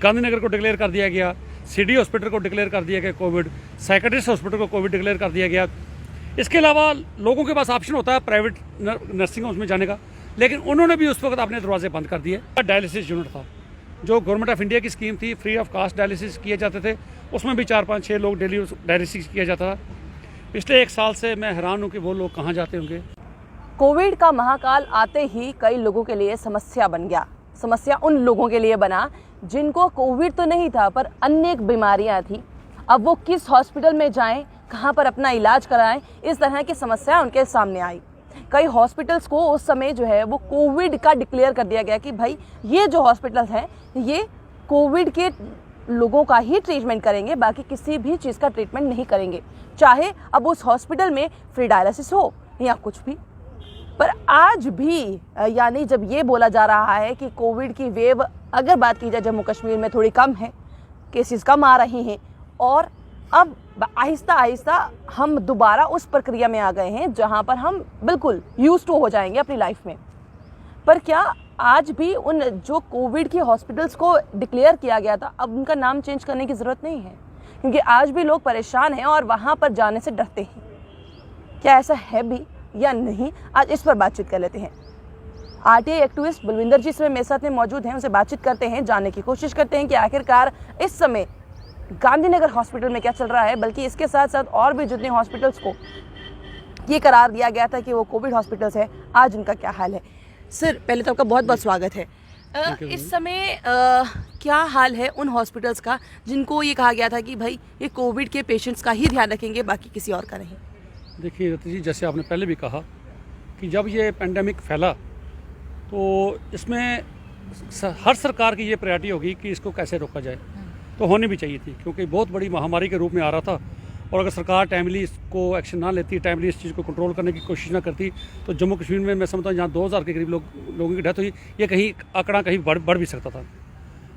गांधीनगर को डिक्लेयर कर दिया गया, सिटी हॉस्पिटल को डिक्लेयर कर दिया गया कोविड, साइकेट्रिस्ट हॉस्पिटल को कोविड डिक्लेयर कर दिया गया। इसके अलावा लोगों के पास ऑप्शन होता है प्राइवेट नर्सिंग होम्स में जाने का, लेकिन उन्होंने भी उस वक्त अपने दरवाजे बंद कर दिए। डायलिसिस यूनिट था जो गवर्नमेंट ऑफ इंडिया की स्कीम थी, फ्री ऑफ कास्ट डायलिसिस किए जाते थे, उसमें भी 4-5-6 लोग डेली डायलिसिस किया जाता था। पिछले 1 साल से मैं हैरान हूँ कि वो लोग कहाँ जाते होंगे। कोविड का महाकाल आते ही कई लोगों के लिए समस्या बन गया। समस्या उन लोगों के लिए बना जिनको कोविड तो नहीं था पर अन्य बीमारियां थी। अब वो किस हॉस्पिटल में जाएं, कहां पर अपना इलाज कराएं, इस तरह की समस्या उनके सामने आई। कई हॉस्पिटल्स को उस समय जो है वो कोविड का डिक्लेयर कर दिया गया कि भाई ये जो हॉस्पिटल्स हैं ये कोविड के लोगों का ही ट्रीटमेंट करेंगे, बाकी किसी भी चीज़ का ट्रीटमेंट नहीं करेंगे, चाहे अब उस हॉस्पिटल में फ्री डायलिसिस हो या कुछ भी। पर आज भी यानी जब ये बोला जा रहा है कि कोविड की वेव अगर बात की जाए जम्मू कश्मीर में थोड़ी कम है, केसेस कम आ रहे हैं और अब आहिस्ता आहिस्ता हम दोबारा उस प्रक्रिया में आ गए हैं जहां पर हम बिल्कुल यूज्ड टू हो जाएंगे अपनी लाइफ में। पर क्या आज भी उन जो कोविड के हॉस्पिटल्स को डिक्लेयर किया गया था अब उनका नाम चेंज करने की ज़रूरत नहीं है? क्योंकि आज भी लोग परेशान हैं और वहां पर जाने से डरते हैं। क्या ऐसा है भी या नहीं, आज इस पर बातचीत कर लेते हैं। आरटीआई एक्टिविस्ट बलविंदर जी इसमें मेरे साथ में मौजूद हैं, उनसे बातचीत करते हैं, जानने की कोशिश करते हैं कि आखिरकार इस समय गांधीनगर हॉस्पिटल में क्या चल रहा है, बल्कि इसके साथ साथ और भी जितने हॉस्पिटल्स को ये करार दिया गया था कि वो कोविड हॉस्पिटल्स है, आज उनका क्या हाल है। सर पहले तो आपका बहुत बहुत स्वागत है। इस समय क्या हाल है उन हॉस्पिटल्स का जिनको ये कहा गया था कि भाई ये कोविड के पेशेंट्स का ही ध्यान रखेंगे, बाकी किसी और का नहीं? देखिए रति जी, जैसे आपने पहले भी कहा कि जब ये पेंडेमिक फैला तो इसमें हर सरकार की ये प्रायोरिटी होगी कि इसको कैसे रोका जाए, तो होनी भी चाहिए थी क्योंकि बहुत बड़ी महामारी के रूप में आ रहा था। और अगर सरकार टाइमली इसको एक्शन ना लेती, टाइमली इस चीज़ को कंट्रोल करने की कोशिश ना करती तो जम्मू कश्मीर में मैं समझता हूँ जहाँ 2000 के करीब लोगों की डेथ हुई, ये कहीं आंकड़ा कहीं बढ़ भी सकता था।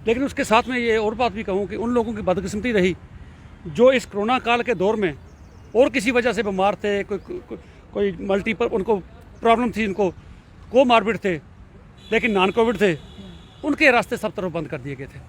लेकिन उसके साथ में ये और बात भी कहूँ कि उन लोगों की बदकिस्मती रही जो इस कोरोना काल के दौर में और किसी वजह से बीमार थे, कोई मल्टीपल उनको प्रॉब्लम थी, उनको कोमॉर्बिड थे लेकिन नॉन कोविड थे, उनके रास्ते सब तरफ बंद कर दिए गए थे।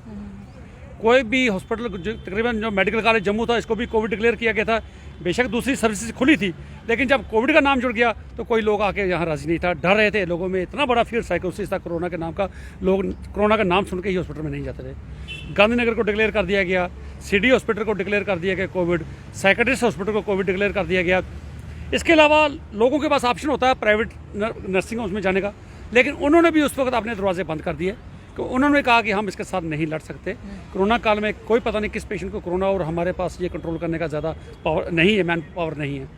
कोई भी हॉस्पिटल, तकरीबन जो मेडिकल कॉलेज जम्मू था इसको भी कोविड डिक्लेयर किया गया था। बेशक दूसरी सर्विसेज खुली थी लेकिन जब कोविड का नाम जुड़ गया तो कोई लोग आके यहाँ राजी नहीं था, डर रहे थे। लोगों में इतना बड़ा फियर साइकोसिस था कोरोना के नाम का, लोग कोरोना का नाम सुन के ही हॉस्पिटल में नहीं जाते थे। गांधीनगर को डिक्लेयर कर दिया गया, सिटी हॉस्पिटल को डिक्लेयर कर दिया गया कोविड, साइकेट्रिस्ट हॉस्पिटल को कोविड डिक्लेयर कर दिया गया। इसके अलावा लोगों के पास ऑप्शन होता है प्राइवेट नर्सिंग होम्स में जाने का, लेकिन उन्होंने भी उस वक्त अपने दरवाजे बंद कर दिए। तो उन्होंने कहा कि हम इसके साथ नहीं लड़ सकते। कोरोना काल में कोई पता नहीं किस पेशेंट को कोरोना, और हमारे पास ये कंट्रोल करने का ज़्यादा पावर नहीं है, मैन पावर नहीं है।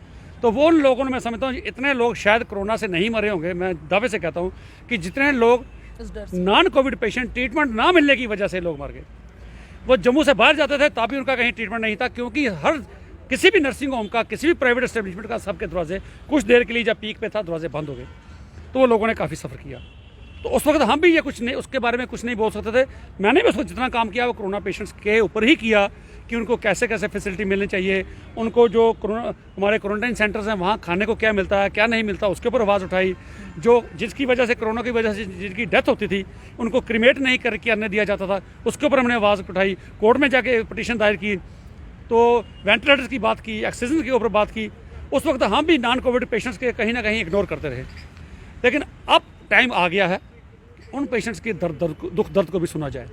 तो वो उन लोगों ने, मैं समझता हूँ इतने लोग शायद कोरोना से नहीं मरे होंगे। मैं दावे से कहता हूँ कि जितने लोग नॉन कोविड पेशेंट ट्रीटमेंट ना मिलने की वजह से लोग मर गए, वो जम्मू से बाहर जाते थे तभी उनका कहीं ट्रीटमेंट नहीं था, क्योंकि हर किसी भी नर्सिंग होम का, किसी भी प्राइवेट एस्टेब्लिशमेंट का सबके दरवाजे कुछ देर के लिए जब पीक पे था दरवाजे बंद हो गए। तो वो लोगों ने काफ़ी सफ़र किया। तो उस वक्त हम भी ये कुछ नहीं, उसके बारे में कुछ नहीं बोल सकते थे। मैंने भी उसको जितना काम किया वो कोरोना पेशेंट्स के ऊपर ही किया कि उनको कैसे कैसे फैसिलिटी मिलनी चाहिए, उनको जो हमारे क्वारंटाइन सेंटर्स हैं वहाँ खाने को क्या मिलता है क्या नहीं मिलता उसके ऊपर आवाज़ उठाई। जो जिसकी वजह से, कोरोना की वजह से जिनकी डेथ होती थी उनको क्रीमेट नहीं करने दिया जाता था, उसके ऊपर हमने आवाज़ उठाई। कोर्ट में जाके पिटीशन दायर की, तो वेंटिलेटर्स की बात की, ऑक्सीजन के ऊपर बात की। उस वक्त हम भी नॉन कोविड पेशेंट्स के कहीं ना कहीं इग्नोर करते रहे। लेकिन अब टाइम आ गया है उन पेशेंट्स के दुख दर्द को भी सुना जाए।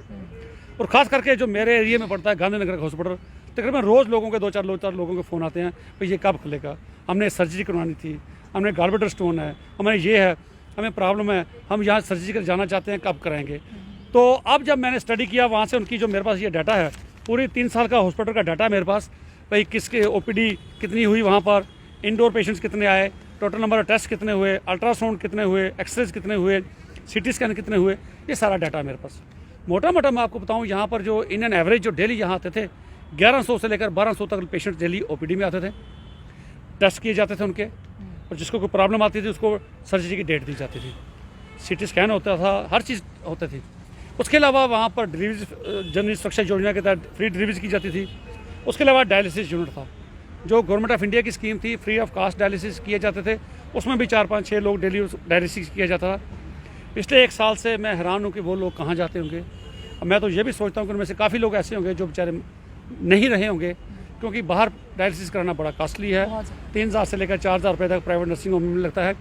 और ख़ास करके जो मेरे एरिया में पड़ता है गांधीनगर हॉस्पिटल, तकरीबन रोज़ लोगों के 2-4 लोगों के फ़ोन आते हैं, भाई ये कब खुलेगा, हमने सर्जरी करवानी थी, हमने गालब्लैडर स्टोन है, हमें ये है, हमें प्रॉब्लम है, हम यहाँ सर्जरी कर जाना चाहते हैं, कब कराएंगे। तो अब जब मैंने स्टडी किया वहाँ से, उनकी जो मेरे पास ये डाटा है, पूरी 3 साल का हॉस्पिटल का डाटा मेरे पास, भाई किसके OPD कितनी हुई, वहाँ पर इंडोर पेशेंट्स कितने आए, टोटल नंबर ऑफ टेस्ट कितने हुए, अल्ट्रासाउंड कितने हुए, एक्सरेज कितने हुए, CT स्कैन कितने हुए, ये सारा डाटा मेरे पास। मोटा मोटा मैं आपको बताऊं, यहाँ पर जो इन एन एवरेज जो डेली यहाँ आते थे 1100 से लेकर 1200 तक पेशेंट डेली OPD में आते थे, टेस्ट किए जाते थे उनके, और जिसको कोई प्रॉब्लम आती थी उसको सर्जरी की डेट दी जाती थी, CT स्कैन होता था, हर चीज़ होती थी। उसके अलावा वहाँ पर डिलीवरी जन सुरक्षा योजना के तहत फ्री डिलीवरी की जाती थी। उसके अलावा डायलिसिस यूनिट था जो गवर्नमेंट ऑफ इंडिया की स्कीम थी, फ्री ऑफ कास्ट डायलिसिस किए जाते थे, उसमें भी 4-5-6 लोग डेली डायलिसिस किया जाता था। पिछले 1 साल से मैं हैरान हूँ कि वो लोग कहाँ जाते होंगे। मैं तो ये भी सोचता हूँ कि उनमें से काफ़ी लोग ऐसे होंगे जो बेचारे नहीं रहे होंगे, क्योंकि बाहर डायलिसिस कराना बड़ा कॉस्टली है। 3,000 से लेकर 4,000 रुपये तक प्राइवेट नर्सिंग होम में लगता है,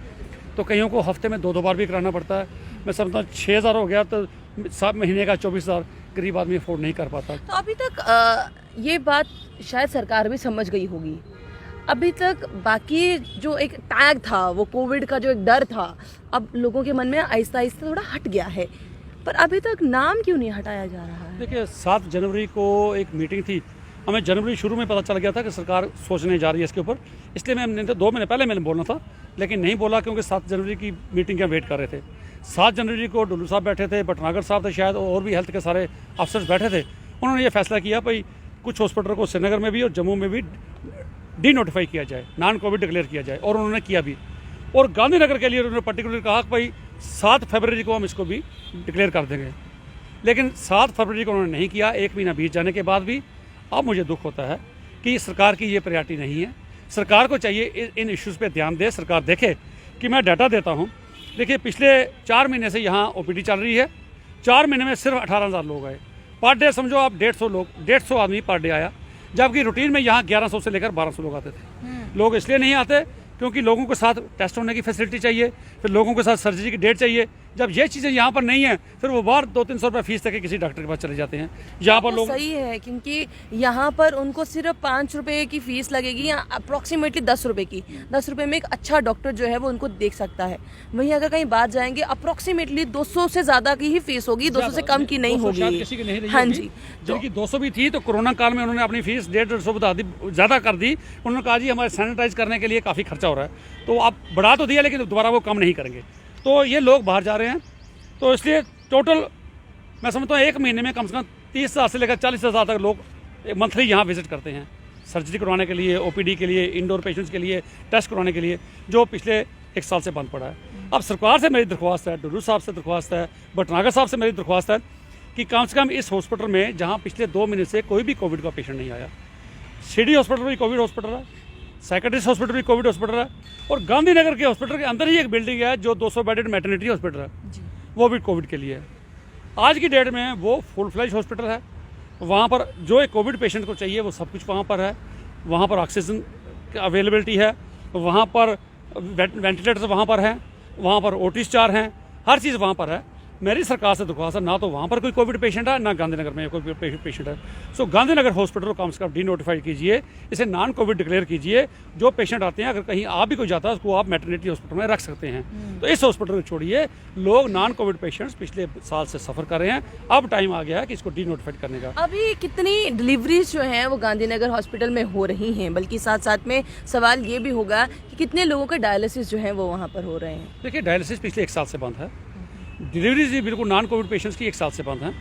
तो कईयों को हफ्ते में 2 बार भी कराना पड़ता है। मैं समझता हूँ 6,000 हो गया तो 7 महीने का 24,000 गरीब आदमी अफोर्ड नहीं कर पाता। तो अभी तक ये बात शायद सरकार भी समझ गई होगी। अभी तक बाकी जो एक टैग था, वो कोविड का जो एक डर था, अब लोगों के मन में आहिस्ता आहिस्ता थोड़ा हट गया है, पर अभी तक नाम क्यों नहीं हटाया जा रहा है? देखिए 7 जनवरी को एक मीटिंग थी, हमें जनवरी शुरू में पता चल गया था कि सरकार सोचने जा रही है इसके ऊपर, इसलिए मैंने 2 महीने पहले मैंने बोलना था, लेकिन नहीं बोला क्योंकि 7 जनवरी की मीटिंग का वेट कर रहे थे। 7 जनवरी को डुल्लू साहब बैठे थे, भटनागर साहब थे शायद, और भी हेल्थ के सारे अफसर्स बैठे थे। उन्होंने ये फैसला किया भाई कुछ हॉस्पिटल को श्रीनगर में भी और जम्मू में भी डी नोटिफाई किया जाए, नॉन कोविड डिक्लेयर किया जाए, और उन्होंने किया भी। और गांधीनगर के लिए उन्होंने पर्टिकुलर कहा कि भाई 7 फरवरी को हम इसको भी डिक्लेयर कर देंगे, लेकिन 7 फरवरी को उन्होंने नहीं किया। 1 महीना बीत जाने के बाद भी अब मुझे दुख होता है कि सरकार की ये प्रायोरिटी नहीं है। सरकार को चाहिए इन इश्यूज़ पे ध्यान दे। सरकार देखे कि मैं डाटा देता हूँ, देखिए पिछले 4 महीने से यहाँ ओपीडी चल रही है, 4 महीने में सिर्फ 18,000 लोग आए पर डे, समझो आप 150 आदमी पर डे आया, जबकि रूटीन में यहाँ 1100 से लेकर 1200 लोग आते थे। लोग इसलिए नहीं आते क्योंकि लोगों के साथ टेस्ट होने की फैसिलिटी चाहिए, फिर लोगों के साथ सर्जरी की डेट चाहिए। जब ये चीज़ें यहाँ पर नहीं है, फिर वो बाहर 200-300 रुपये फीस तक किसी डॉक्टर के पास चले जाते हैं। यहाँ पर लोग सही है, क्योंकि यहाँ पर उनको सिर्फ 5 रुपये की फीस लगेगी या अप्रोक्सीमेटली 10 रुपये की। 10 रुपये में एक अच्छा डॉक्टर जो है वो उनको देख सकता है। वहीं अगर कहीं बात जाएंगे अप्रोक्सीमेटली 200 से ज़्यादा की ही फीस होगी, 200 से कम की नहीं होगी। किसी की नहीं रही। हाँ जी, जिनकी 200 भी थी तो कोरोना काल में उन्होंने अपनी फीस 150 बढ़ा दी, ज़्यादा कर दी। उन्होंने कहा जी हमारे सैनिटाइज करने के लिए काफ़ी खर्चा हो रहा है, तो आप बढ़ा तो दिया लेकिन दोबारा वो कम नहीं करेंगे। तो ये लोग बाहर जा रहे हैं, तो इसलिए टोटल मैं समझता हूँ 1 महीने में कम से कम 30,000 से लेकर 40,000 तक लोग मंथली यहाँ विजिट करते हैं, सर्जरी करवाने के लिए, ओपीडी के लिए, इंडोर पेशेंट्स के लिए, टेस्ट करवाने के लिए, जो पिछले 1 साल से बंद पड़ा है। अब सरकार से मेरी दरख्वास्त है, डुल्लू साहब से दरख्वास्त है, भटनागर साहब से मेरी दरख्वास्त है कि कम से कम इस हॉस्पिटल में जहाँ पिछले 2 महीने से कोई भी कोविड का पेशेंट नहीं आया, शिरडी हॉस्पिटल भी कोविड हॉस्पिटल है, साइकेट्रिस्ट हॉस्पिटल भी कोविड हॉस्पिटल है, और गांधीनगर के हॉस्पिटल के अंदर ही एक बिल्डिंग है जो 200 बेडेड मैटरनिटी हॉस्पिटल है, वो भी कोविड के लिए है। आज की डेट में वो फुल फ्लैश हॉस्पिटल है, वहाँ पर जो एक कोविड पेशेंट को चाहिए वो सब कुछ वहाँ पर है। वहाँ पर ऑक्सीजन की अवेलेबिलिटी है, वहाँ पर वेंटिलेटर्स वहाँ पर हैं, वहाँ पर ओटीज 4 हैं, हर चीज़ वहाँ पर है। मेरी सरकार से दरख्वास्त है, ना तो वहाँ पर कोई कोविड पेशेंट है, ना गांधीनगर में कोई पेशेंट है। सो गांधीनगर हॉस्पिटल को कम से कम डी नोटिफाइड कीजिए, इसे नॉन कोविड डिक्लेयर कीजिए। जो पेशेंट आते हैं, अगर कहीं आ भी कोई जाता है उसको आप मैटरनिटी हॉस्पिटल में रख सकते हैं। तो इस हॉस्पिटल को छोड़िए, लोग नॉन कोविड पेशेंट्स पिछले साल से सफ़र कर रहे हैं, अब टाइम आ गया है कि इसको डी नोटिफाइड करने का। अभी कितनी डिलीवरीज जो हैं वो गांधीनगर हॉस्पिटल में हो रही हैं, बल्कि साथ साथ में सवाल ये भी होगा कि कितने लोगों का डायलिसिस जो है वो वहाँ पर हो रहे हैं? देखिए डायलिसिस पिछले 1 साल से बंद है, डिलीवरीज भी बिल्कुल नॉन कोविड पेशेंट्स की 1 साल से बंद हैं।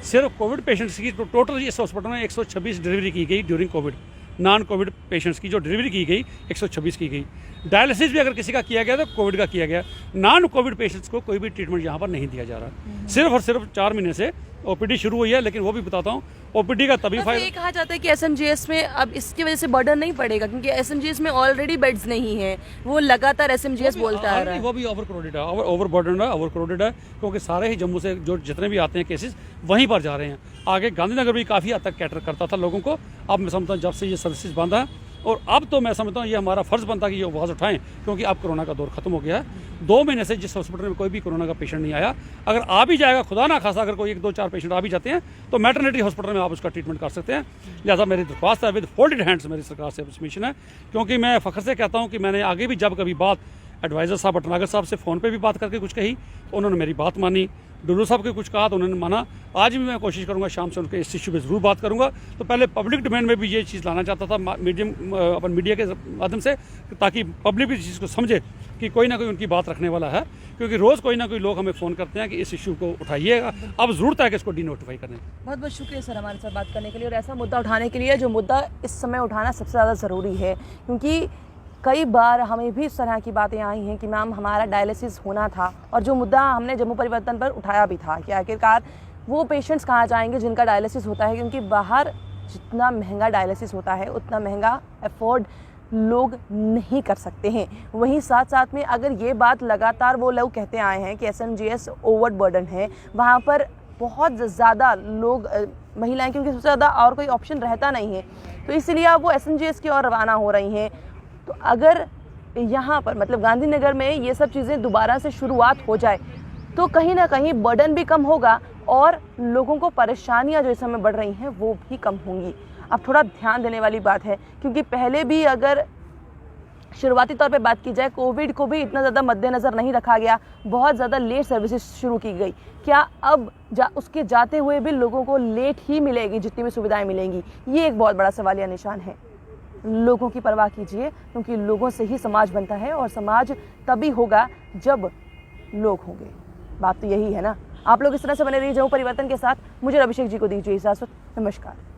सिर्फ कोविड पेशेंट्स की टोटल इस हॉस्पिटल में 126 डिलीवरी की गई during Covid. Non Covid patients की जो डिलीवरी की गई 126 की गई। डायलिसिस भी अगर किसी का किया गया तो कोविड का किया गया। नॉन कोविड पेशेंट्स को कोई भी ट्रीटमेंट यहाँ पर नहीं दिया जा रहा। सिर्फ और सिर्फ 4 महीने से ओपीडी शुरू हुई है, लेकिन वो भी बताता हूँ ओपीडी का तभी फायदा। ये कहा जाता है कि एसएमजीएस में अब इसकी वजह से बर्डन नहीं पड़ेगा, क्योंकि एसएमजीएस में ऑलरेडी बेड्स नहीं है, वो लगातार एसएमजीएस बोलता आ रहा है। वो भी ओवर क्राउडेड है, ओवर बर्डन है, ओवर क्राउडेड है, क्योंकि सारे ही जम्मू से जो जितने भी आते हैं केसेस वहीं पर जा रहे हैं। आगे गांधीनगर भी काफ़ी हद तक कैटर करता था लोगों को, अब मैं समझता हूँ जब से ये सर्विसेज बंद है, और अब तो मैं समझता हूँ ये हमारा फ़र्ज़ बनता है कि ये आवाज़ उठाएं, क्योंकि अब कोरोना का दौर खत्म हो गया है। 2 महीने से जिस हॉस्पिटल में कोई भी कोरोना का पेशेंट नहीं आया, अगर आ भी जाएगा, खुदा ना खासा अगर कोई 1-2-4 पेशेंट आ भी जाते हैं, तो मैटरनिटी हॉस्पिटल में आप उसका ट्रीटमेंट कर सकते हैं। लिहाजा मेरी दरख्वास्त है, विद फोल्डेड हैंड्स मेरी सरकार से सबमिशन है, क्योंकि मैं फ़ख्र से कहता हूँ कि मैंने आगे भी जब कभी बात एडवाइज़र साहब भटनागर साहब से फ़ोन पे भी बात करके कुछ कही, तो उन्होंने मेरी बात मानी। डुल्लू साहब के कुछ कहा तो उन्होंने माना। आज भी मैं कोशिश करूंगा शाम से उनके इस इश्यू पे ज़रूर बात करूंगा। तो पहले पब्लिक डोमेन में भी ये चीज़ लाना चाहता था अपन मीडिया के माध्यम से, ताकि पब्लिक भी इस चीज़ को समझे कि कोई ना कोई उनकी बात रखने वाला है, क्योंकि रोज़ कोई ना कोई लोग हमें फ़ोन करते हैं कि इस इशू को उठाइएगा। अब ज़रूरत है कि इसको डी नोटिफाई करने। बहुत बहुत शुक्रिया सर हमारे साथ बात करने के लिए और ऐसा मुद्दा उठाने के लिए जो मुद्दा इस समय उठाना सबसे ज़्यादा ज़रूरी है, क्योंकि कई बार हमें भी इस तरह की बातें आई हैं कि मैम हमारा डायलिसिस होना था, और जो मुद्दा हमने जम्मू परिवर्तन पर उठाया भी था कि आखिरकार वो पेशेंट्स कहाँ जाएंगे जिनका डायलिसिस होता है, क्योंकि बाहर जितना महंगा डायलिसिस होता है उतना महंगा अफोर्ड लोग नहीं कर सकते हैं। वहीं साथ साथ में अगर ये बात लगातार वो लोग कहते आए हैं कि एसएमजीएस ओवर बर्डन है, वहाँ पर बहुत ज़्यादा लोग महिलाएं, क्योंकि सबसे ज़्यादा और कोई ऑप्शन रहता नहीं है, तो इसलिए अब वो SMGS की ओर रवाना हो रही हैं। तो अगर यहाँ पर मतलब गांधीनगर में ये सब चीज़ें दोबारा से शुरुआत हो जाए तो कहीं ना कहीं बर्डन भी कम होगा और लोगों को परेशानियाँ जो इस समय बढ़ रही हैं वो भी कम होंगी। अब थोड़ा ध्यान देने वाली बात है, क्योंकि पहले भी अगर शुरुआती तौर पे बात की जाए, कोविड को भी इतना ज़्यादा मद्देनज़र नहीं रखा गया, बहुत ज़्यादा लेट सर्विसेज शुरू की गई। क्या अब उसके जाते हुए भी लोगों को लेट ही मिलेगी जितनी भी सुविधाएं मिलेंगी? ये एक बहुत बड़ा सवालिया निशान है। लोगों की परवाह कीजिए, क्योंकि लोगों से ही समाज बनता है और समाज तभी होगा जब लोग होंगे। बात तो यही है ना। आप लोग इस तरह से बने रहिए जम्मू परिवर्तन के साथ। मुझे अभिषेक जी को दीजिए इजाज़त। नमस्कार।